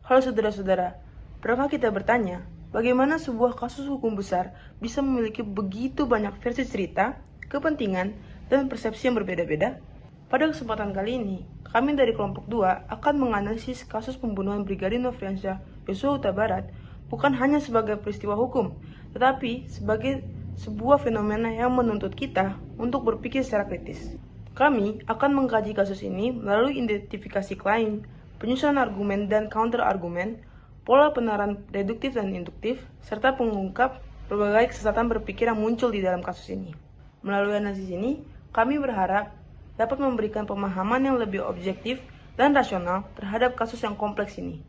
Halo saudara-saudara, pernah kita bertanya, bagaimana sebuah kasus hukum besar bisa memiliki begitu banyak versi cerita, kepentingan, dan persepsi yang berbeda-beda? Pada kesempatan kali ini, kami dari kelompok 2 akan menganalisis kasus pembunuhan Brigadir Nofriansyah Yosua Huta Barat bukan hanya sebagai peristiwa hukum, tetapi sebagai sebuah fenomena yang menuntut kita untuk berpikir secara kritis. Kami akan mengkaji kasus ini melalui identifikasi klaim, penyusunan argumen dan counter-argumen, pola penerapan deduktif dan induktif, serta mengungkap berbagai kesesatan berpikir yang muncul di dalam kasus ini. Melalui analisis ini, kami berharap dapat memberikan pemahaman yang lebih objektif dan rasional terhadap kasus yang kompleks ini.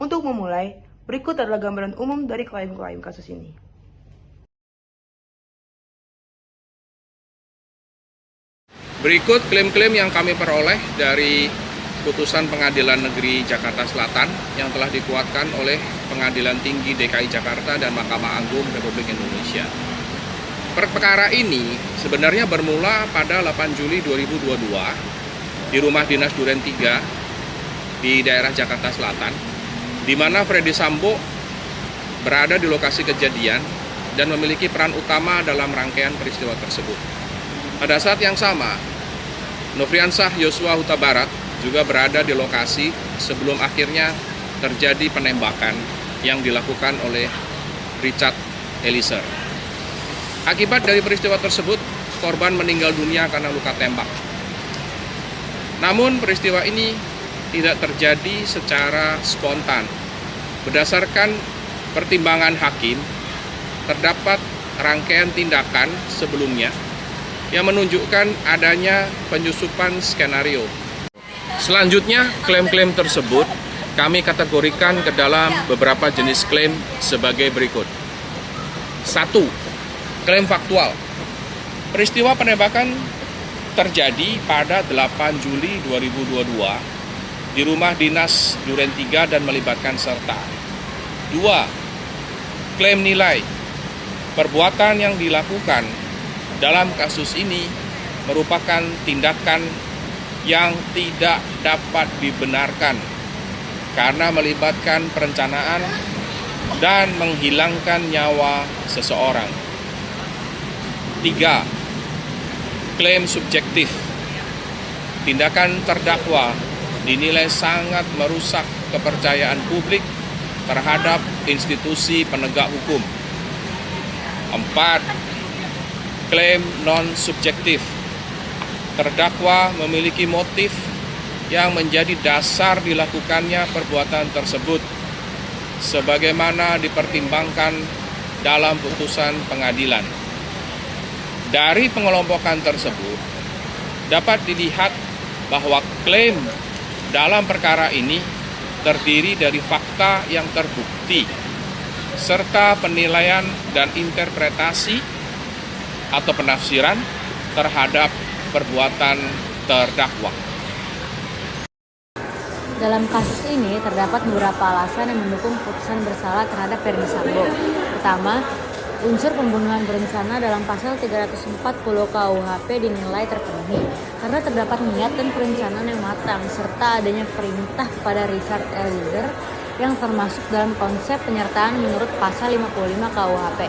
Untuk memulai, berikut adalah gambaran umum dari klaim-klaim kasus ini. Berikut klaim-klaim yang kami peroleh dari putusan Pengadilan Negeri Jakarta Selatan yang telah dikuatkan oleh Pengadilan Tinggi DKI Jakarta dan Mahkamah Agung Republik Indonesia. Perkara ini sebenarnya bermula pada 8 Juli 2022 di rumah dinas Duren 3 di daerah Jakarta Selatan, di mana Freddy Sambo berada di lokasi kejadian dan memiliki peran utama dalam rangkaian peristiwa tersebut. Pada saat yang sama, Nofriansyah Yosua Huta Barat juga berada di lokasi sebelum akhirnya terjadi penembakan yang dilakukan oleh Richard Eliezer. Akibat dari peristiwa tersebut, korban meninggal dunia karena luka tembak. Namun peristiwa ini tidak terjadi secara spontan. Berdasarkan pertimbangan hakim, terdapat rangkaian tindakan sebelumnya yang menunjukkan adanya penyusupan skenario. Selanjutnya, klaim-klaim tersebut kami kategorikan ke dalam beberapa jenis klaim sebagai berikut. 1. Klaim faktual. Peristiwa penembakan terjadi pada 8 Juli 2022 di rumah dinas Duren 3 dan melibatkan serta. 2. Klaim nilai. Perbuatan yang dilakukan dalam kasus ini merupakan tindakan yang tidak dapat dibenarkan karena melibatkan perencanaan dan menghilangkan nyawa seseorang. 3. Klaim subjektif. Tindakan terdakwa dinilai sangat merusak kepercayaan publik terhadap institusi penegak hukum. 4. Klaim non-subjektif. Terdakwa memiliki motif yang menjadi dasar dilakukannya perbuatan tersebut, sebagaimana dipertimbangkan dalam putusan pengadilan. Dari pengelompokan tersebut, dapat dilihat bahwa klaim dalam perkara ini terdiri dari fakta yang terbukti, serta penilaian dan interpretasi atau penafsiran terhadap perbuatan terdakwa. Dalam kasus ini terdapat beberapa alasan yang mendukung putusan bersalah terhadap Freddy Sambo. Pertama, unsur pembunuhan berencana dalam pasal 340 KUHP dinilai terpenuhi karena terdapat niat dan perencanaan yang matang serta adanya perintah kepada Richard Eliezer yang termasuk dalam konsep penyertaan menurut pasal 55 KUHP.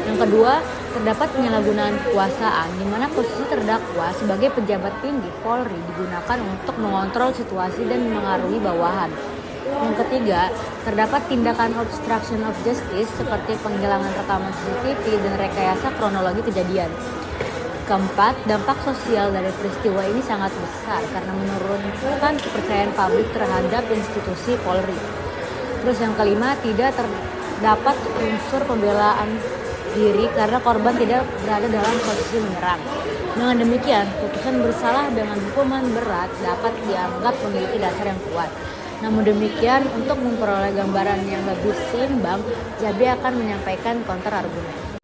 Yang kedua, terdapat penyalahgunaan kekuasaan di mana posisi terdakwa sebagai pejabat tinggi Polri digunakan untuk mengontrol situasi dan mengaruhi bawahan. Yang ketiga, terdapat tindakan obstruction of justice seperti penghilangan rekaman CCTV dan rekayasa kronologi kejadian. Keempat, dampak sosial dari peristiwa ini sangat besar karena menurunkan kepercayaan publik terhadap institusi Polri. Terus yang kelima, tidak terdapat unsur pembelaan diri karena korban tidak berada dalam posisi menyerang. Dengan demikian, putusan bersalah dengan hukuman berat dapat dianggap memiliki dasar yang kuat. Namun demikian, untuk memperoleh gambaran yang lebih seimbang, JABI akan menyampaikan counter argumen.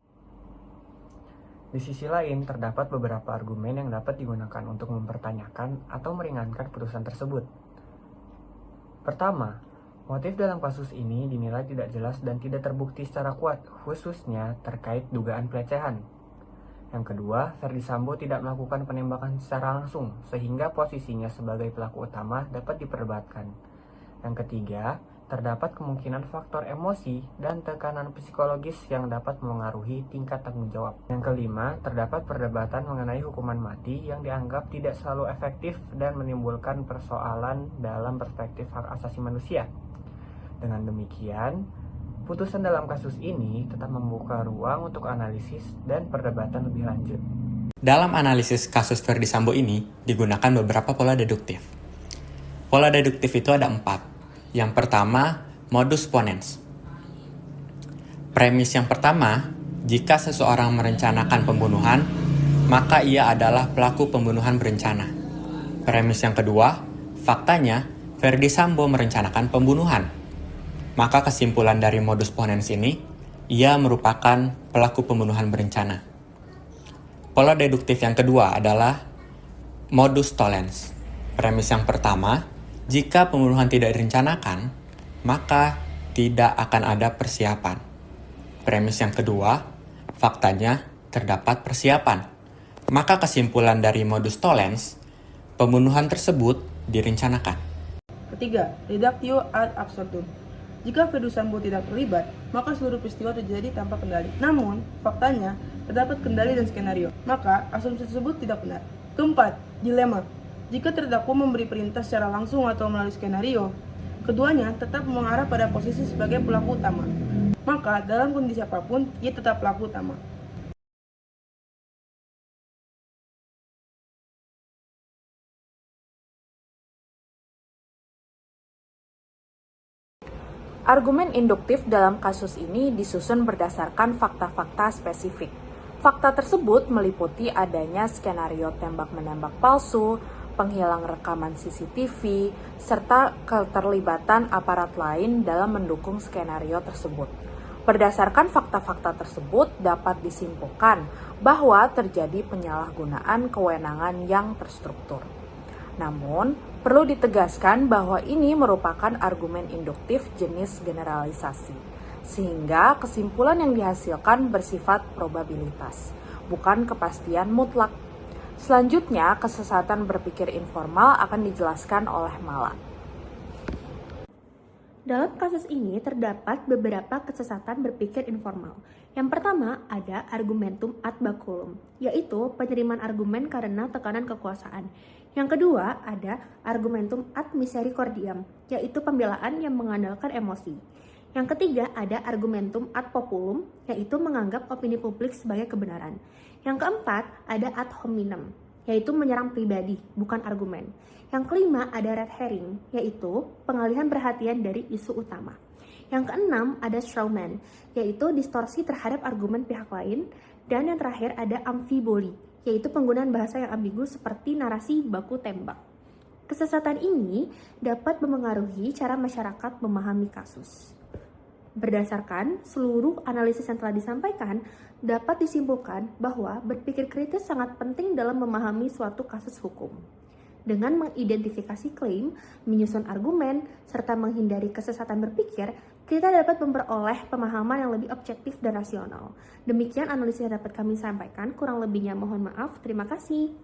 Di sisi lain, terdapat beberapa argumen yang dapat digunakan untuk mempertanyakan atau meringankan putusan tersebut. Pertama, motif dalam kasus ini dinilai tidak jelas dan tidak terbukti secara kuat, khususnya terkait dugaan pelecehan. Yang kedua, Freddy Sambo tidak melakukan penembakan secara langsung, sehingga posisinya sebagai pelaku utama dapat diperdebatkan. Yang ketiga, terdapat kemungkinan faktor emosi dan tekanan psikologis yang dapat mengaruhi tingkat tanggung jawab. Yang kelima, terdapat perdebatan mengenai hukuman mati yang dianggap tidak selalu efektif dan menimbulkan persoalan dalam perspektif hak asasi manusia. Dengan demikian, putusan dalam kasus ini tetap membuka ruang untuk analisis dan perdebatan lebih lanjut. Dalam analisis kasus Ferdy Sambo ini digunakan beberapa pola deduktif. Pola deduktif itu ada 4. Yang pertama, modus ponens. Premis yang pertama, jika seseorang merencanakan pembunuhan, maka ia adalah pelaku pembunuhan berencana. Premis yang kedua, faktanya Ferdy Sambo merencanakan pembunuhan. Maka kesimpulan dari modus ponens ini, ia merupakan pelaku pembunuhan berencana. Pola deduktif yang kedua adalah modus tollens. Premis yang pertama, jika pembunuhan tidak direncanakan, maka tidak akan ada persiapan. Premis yang kedua, faktanya terdapat persiapan. Maka kesimpulan dari modus tollens, pembunuhan tersebut direncanakan. Ketiga, reductio ad absurdum. Jika Ferdy Sambo tidak terlibat, maka seluruh peristiwa terjadi tanpa kendali. Namun, faktanya terdapat kendali dan skenario, maka asumsi tersebut tidak benar. Keempat, dilema. Jika terdakwa memberi perintah secara langsung atau melalui skenario, keduanya tetap mengarah pada posisi sebagai pelaku utama. Maka dalam kondisi apapun, ia tetap pelaku utama. Argumen induktif dalam kasus ini disusun berdasarkan fakta-fakta spesifik. Fakta tersebut meliputi adanya skenario tembak-menembak palsu, penghilang rekaman CCTV, serta keterlibatan aparat lain dalam mendukung skenario tersebut. Berdasarkan fakta-fakta tersebut dapat disimpulkan bahwa terjadi penyalahgunaan kewenangan yang terstruktur. Namun, perlu ditegaskan bahwa ini merupakan argumen induktif jenis generalisasi, sehingga kesimpulan yang dihasilkan bersifat probabilitas, bukan kepastian mutlak. Selanjutnya, kesesatan berpikir informal akan dijelaskan oleh Mala. Dalam kasus ini terdapat beberapa kesesatan berpikir informal. Yang pertama ada argumentum ad baculum, yaitu penerimaan argumen karena tekanan kekuasaan. Yang kedua ada argumentum ad misericordiam, yaitu pembelaan yang mengandalkan emosi. Yang ketiga ada argumentum ad populum, yaitu menganggap opini publik sebagai kebenaran. Yang keempat ada ad hominem, yaitu menyerang pribadi, bukan argumen. Yang kelima ada red herring, yaitu pengalihan perhatian dari isu utama. Yang keenam ada strawman, yaitu distorsi terhadap argumen pihak lain. Dan yang terakhir ada amfiboli, yaitu penggunaan bahasa yang ambigu seperti narasi baku tembak. Kesesatan ini dapat memengaruhi cara masyarakat memahami kasus. Berdasarkan seluruh analisis yang telah disampaikan, dapat disimpulkan bahwa berpikir kritis sangat penting dalam memahami suatu kasus hukum. Dengan mengidentifikasi klaim, menyusun argumen, serta menghindari kesesatan berpikir, kita dapat memperoleh pemahaman yang lebih objektif dan rasional. Demikian analisis yang dapat kami sampaikan, kurang lebihnya mohon maaf, terima kasih.